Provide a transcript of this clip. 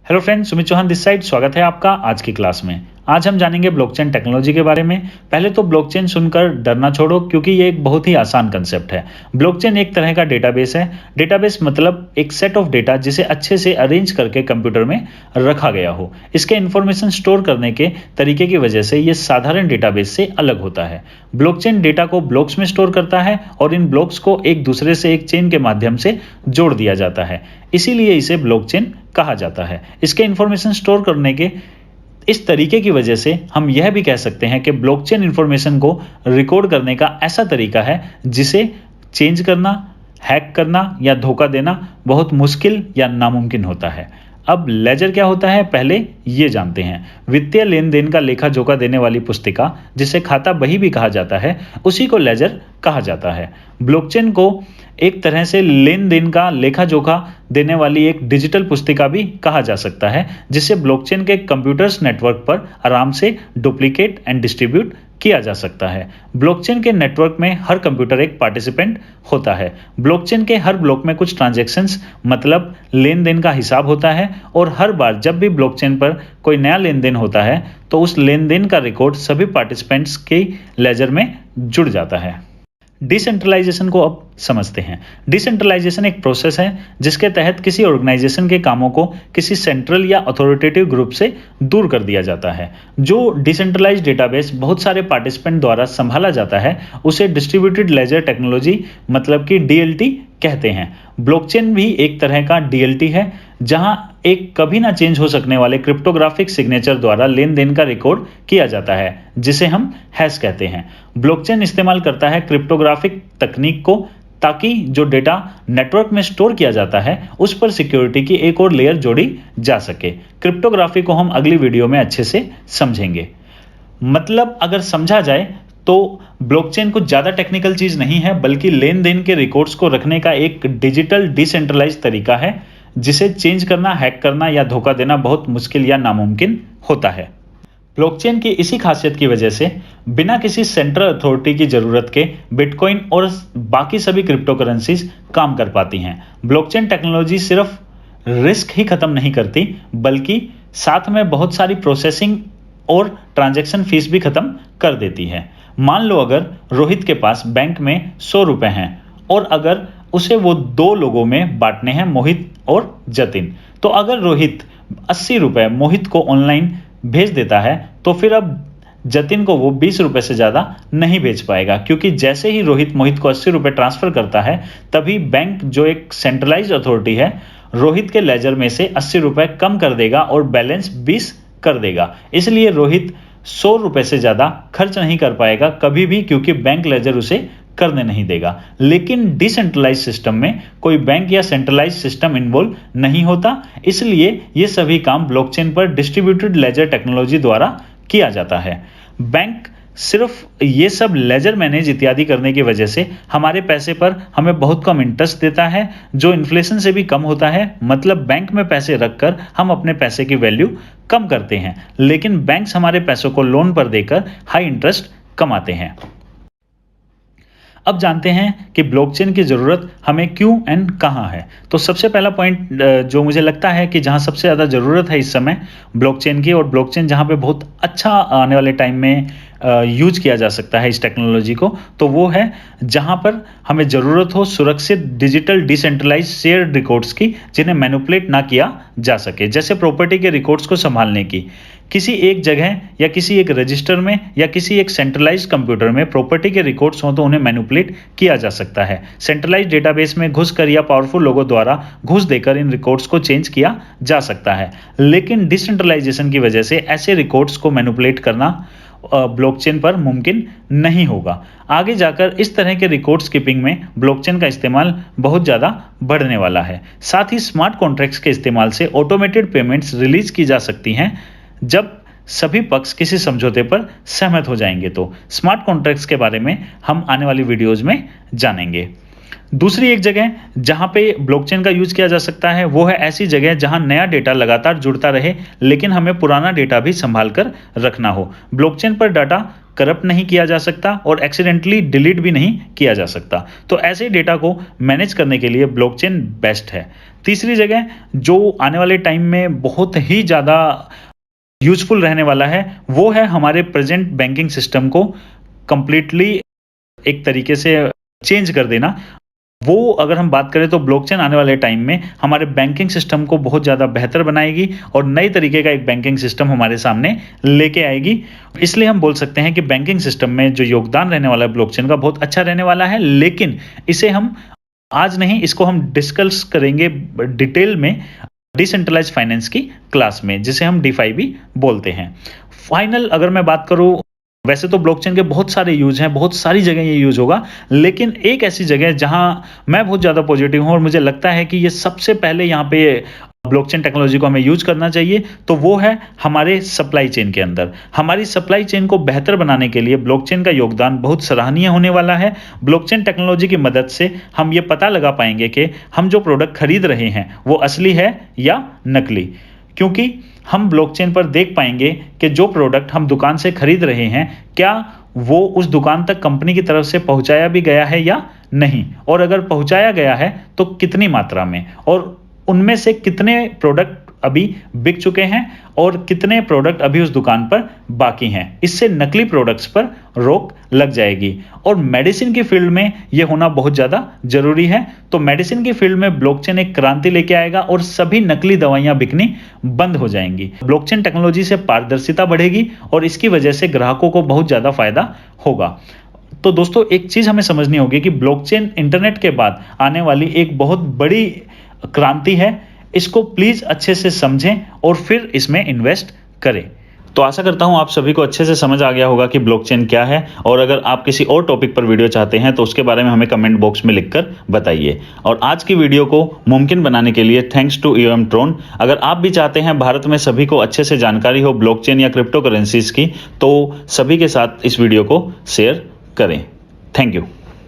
Hello friends, Sumit Chauhan this side. स्वागत है आपका आज की क्लास में। आज हम जानेंगे ब्लॉकचेन टेक्नोलॉजी के बारे में। पहले तो ब्लॉकचेन सुनकर डरना छोड़ो, क्योंकि ये एक बहुत ही आसान कंसेप्ट है। ब्लॉकचेन एक तरह का डेटाबेस है। डेटाबेस मतलब एक सेट ऑफ डेटा जिसे अच्छे से अरेंज करके कंप्यूटर में रखा गया हो। इसके इंफॉर्मेशन स्टोर करने के तरीके की वजह से ये साधारण डेटाबेस से अलग होता है। ब्लॉकचेन डेटा को ब्लॉक्स में स्टोर करता है और इन ब्लॉक्स को एक दूसरे से एक चेन के माध्यम से जोड़ दिया जाता है, इसीलिए इसे ब्लॉकचेन कहा जाता है। इसके इंफॉर्मेशन स्टोर करने के इस तरीके की वजह से हम यह भी कह सकते हैं कि ब्लॉकचेन इंफॉर्मेशन को रिकॉर्ड करने का ऐसा तरीका है जिसे चेंज करना, हैक करना या धोखा देना बहुत मुश्किल या नामुमकिन होता है। अब लेजर क्या होता है, पहले ये जानते हैं। वित्तीय लेन देन का लेखा जोखा देने वाली पुस्तिका, जिसे खाता बही भी कहा जाता है, उसी को लेजर कहा जाता है। ब्लॉकचेन को एक तरह से लेन देन का लेखा जोखा देने वाली एक डिजिटल पुस्तिका भी कहा जा सकता है, जिसे ब्लॉकचेन के कंप्यूटर्स नेटवर्क पर आराम से डुप्लीकेट एंड डिस्ट्रीब्यूट किया जा सकता है। ब्लॉकचेन के नेटवर्क में हर कंप्यूटर एक पार्टिसिपेंट होता है। ब्लॉकचेन के हर ब्लॉक में कुछ ट्रांजैक्शंस मतलब लेन देन का हिसाब होता है, और हर बार जब भी ब्लॉकचेन पर कोई नया लेन देन होता है तो उस लेन देन का रिकॉर्ड सभी पार्टिसिपेंट्स के लेजर में जुड़ जाता है। डिसेंट्रलाइजेशन को अब समझते हैं। डिसेंट्रलाइजेशन एक प्रोसेस है जिसके तहत किसी ऑर्गेनाइजेशन के कामों को किसी सेंट्रल या अथॉरिटेटिव ग्रुप से दूर कर दिया जाता है। जो डिसेंट्रलाइज्ड डेटाबेस बहुत सारे पार्टिसिपेंट द्वारा संभाला जाता है उसे डिस्ट्रीब्यूटेड लेजर टेक्नोलॉजी मतलब कि डीएलटी कहते हैं। ब्लॉकचेन भी एक तरह का डीएलटी है, जहां एक कभी ना चेंज हो सकने वाले क्रिप्टोग्राफिक सिग्नेचर द्वारा लेन देन का रिकॉर्ड किया जाता है, जिसे हम हैश कहते हैं। ब्लॉकचेन इस्तेमाल करता है क्रिप्टोग्राफिक तकनीक को, ताकि जो डेटा नेटवर्क में स्टोर किया जाता है उस पर सिक्योरिटी की एक और लेयर जोड़ी जा सके। क्रिप्टोग्राफी को हम अगली वीडियो में अच्छे से समझेंगे। मतलब अगर समझा जाए तो ब्लॉकचेन कुछ ज्यादा टेक्निकल चीज नहीं है, बल्कि लेन देन के रिकॉर्ड्स को रखने का एक डिजिटल डिसेंट्रलाइज्ड तरीका है, जिसे चेंज करना, हैक करना या धोखा देना बहुत मुश्किल या नामुमकिन होता है। ब्लॉकचेन की इसी खासियत की वजह से बिना किसी सेंट्रल अथॉरिटी की जरूरत के बिटकॉइन और बाकी सभी क्रिप्टो करेंसीज काम कर पाती हैं। ब्लॉकचेन टेक्नोलॉजी सिर्फ रिस्क ही खत्म नहीं करती, बल्कि साथ में बहुत सारी प्रोसेसिंग और ट्रांजैक्शन फीस भी खत्म कर देती है। मान लो अगर रोहित के पास बैंक में 100 रुपए हैं और अगर उसे वो 2 लोगों में बांटने हैं, मोहित और जतिन, तो अगर रोहित 80 रुपए मोहित को ऑनलाइन भेज देता है तो फिर अब जतिन को वो 20 रुपए से ज्यादा नहीं भेज पाएगा, क्योंकि जैसे ही रोहित मोहित को 80 रुपए ट्रांसफर करता है तभी बैंक, जो एक सेंट्रलाइज्ड अथॉरिटी है, रोहित के लेजर में से 80 रुपए कम कर देगा और बैलेंस 20 कर देगा। इसलिए रोहित 100 रुपए से ज्यादा खर्च नहीं कर पाएगा कभी भी, क्योंकि बैंक लेजर उसे करने नहीं देगा। लेकिन डिसेंट्रलाइज सिस्टम में कोई बैंक या सेंट्रलाइज सिस्टम इन्वॉल्व नहीं होता, इसलिए ये सभी काम ब्लॉकचेन पर डिस्ट्रीब्यूटेड लेजर टेक्नोलॉजी द्वारा किया जाता है। बैंक सिर्फ ये सब लेजर मैनेज इत्यादि करने की वजह से हमारे पैसे पर हमें बहुत कम इंटरेस्ट देता है, जो इन्फ्लेशन से भी कम होता है। मतलब बैंक में पैसे रखकर हम अपने पैसे की वैल्यू कम करते हैं, लेकिन बैंक्स हमारे पैसों को लोन पर देकर हाई इंटरेस्ट कमाते हैं। अब जानते हैं कि ब्लॉकचेन की जरूरत हमें क्यों एंड कहां है। तो सबसे पहला पॉइंट जो मुझे लगता है कि जहां सबसे ज्यादा जरूरत है इस समय ब्लॉकचेन की, और ब्लॉकचेन जहां पे बहुत अच्छा आने वाले टाइम में यूज किया जा सकता है इस टेक्नोलॉजी को, तो वो है जहां पर हमें जरूरत हो सुरक्षित डिजिटल डिसेंट्रलाइज शेयर्ड रिकॉर्ड्स की, जिन्हें मैनिपुलेट ना किया जा सके। जैसे प्रॉपर्टी के रिकॉर्ड्स को संभालने की, किसी एक जगह या किसी एक रजिस्टर में या किसी एक सेंट्रलाइज्ड कंप्यूटर में प्रॉपर्टी के रिकॉर्ड्स हो तो उन्हें मैनिपुलेट किया जा सकता है। सेंट्रलाइज्ड डेटाबेस में घुसकर या पावरफुल लोगों द्वारा घुस देकर इन रिकॉर्ड्स को चेंज किया जा सकता है। लेकिन डिसेंट्रलाइजेशन की वजह से ऐसे रिकॉर्ड्स को मैनिपुलेट करना ब्लॉकचेन पर मुमकिन नहीं होगा। आगे जाकर इस तरह के रिकॉर्ड कीपिंग में ब्लॉकचेन का इस्तेमाल बहुत ज़्यादा बढ़ने वाला है। साथ ही स्मार्ट कॉन्ट्रैक्ट्स के इस्तेमाल से ऑटोमेटेड पेमेंट्स रिलीज की जा सकती हैं जब सभी पक्ष किसी समझौते पर सहमत हो जाएंगे। तो स्मार्ट कॉन्ट्रैक्ट्स के बारे में हम आने वाली वीडियोज में जानेंगे। दूसरी एक जगह जहां पे ब्लॉकचेन का यूज किया जा सकता है वो है ऐसी जगह जहां नया डेटा लगातार जुड़ता रहे, लेकिन हमें पुराना डेटा भी संभाल कर रखना हो। ब्लॉकचेन पर डाटा करप्ट नहीं किया जा सकता और एक्सीडेंटली डिलीट भी नहीं किया जा सकता। तो ऐसे डेटा को मैनेज करने के लिए ब्लॉकचेन बेस्ट है। तीसरी जगह जो आने वाले टाइम में बहुत ही ज़्यादा यूजफुल रहने वाला है वो है हमारे प्रेजेंट बैंकिंग सिस्टम को कंप्लीटली एक तरीके से चेंज कर देना। वो अगर हम बात करें तो ब्लॉकचेन आने वाले टाइम में हमारे बैंकिंग सिस्टम को बहुत ज़्यादा बेहतर बनाएगी और नई तरीके का एक बैंकिंग सिस्टम हमारे सामने लेके आएगी। इसलिए हम बोल सकते हैं कि बैंकिंग सिस्टम में जो योगदान रहने वाला है ब्लॉकचेन का बहुत अच्छा रहने वाला है, लेकिन इसे हम आज नहीं, इसको हम डिस्कस करेंगे डिटेल में डिसेंट्रलाइज्ड फाइनेंस की क्लास में, जिसे हम DeFi भी बोलते हैं। फाइनल अगर मैं बात करूं, वैसे तो ब्लॉकचेन के बहुत सारे यूज हैं, बहुत सारी जगह ये यूज होगा, लेकिन एक ऐसी जगह जहां मैं बहुत ज़्यादा पॉजिटिव हूं और मुझे लगता है कि ये सबसे पहले यहाँ पे ब्लॉकचेन टेक्नोलॉजी को हमें यूज करना चाहिए, तो वो है हमारे सप्लाई चेन के अंदर। हमारी सप्लाई चेन को बेहतर बनाने के लिए ब्लॉकचेन का योगदान बहुत सराहनीय होने वाला है। ब्लॉकचेन टेक्नोलॉजी की मदद से हम ये पता लगा पाएंगे कि हम जो प्रोडक्ट खरीद रहे हैं वो असली है या नकली, क्योंकि हम ब्लॉकचेन पर देख पाएंगे कि जो प्रोडक्ट हम दुकान से खरीद रहे हैं क्या वो उस दुकान तक कंपनी की तरफ से पहुंचाया भी गया है या नहीं, और अगर पहुंचाया गया है तो कितनी मात्रा में, और उनमें से कितने प्रोडक्ट अभी बिक चुके हैं और कितने प्रोडक्ट अभी उस दुकान पर बाकी हैं। इससे नकली प्रोडक्ट्स पर रोक लग जाएगी। और मेडिसिन की फील्ड में यह होना बहुत ज़्यादा जरूरी है। तो मेडिसिन की फील्ड में ब्लॉकचेन एक क्रांति लेके आएगा और सभी नकली दवाइयां बिकनी बंद हो जाएंगी। ब्लॉकचेन टेक्नोलॉजी से पारदर्शिता बढ़ेगी और इसकी वजह से ग्राहकों को बहुत ज़्यादा फायदा होगा। तो दोस्तों, एक चीज़ हमें समझनी होगी कि ब्लॉकचेन इंटरनेट के बाद आने वाली एक बहुत बड़ी क्रांति है। इसको प्लीज अच्छे से समझें और फिर इसमें इन्वेस्ट करें। तो आशा करता हूं आप सभी को अच्छे से समझ आ गया होगा कि ब्लॉकचेन क्या है, और अगर आप किसी और टॉपिक पर वीडियो चाहते हैं तो उसके बारे में हमें कमेंट बॉक्स में लिखकर बताइए। और आज की वीडियो को मुमकिन बनाने के लिए थैंक्स टू EOM-Tron। अगर आप भी चाहते हैं भारत में सभी को अच्छे से जानकारी हो ब्लॉकचेन या क्रिप्टो करेंसीज की, तो सभी के साथ इस वीडियो को शेयर करें। Thank you.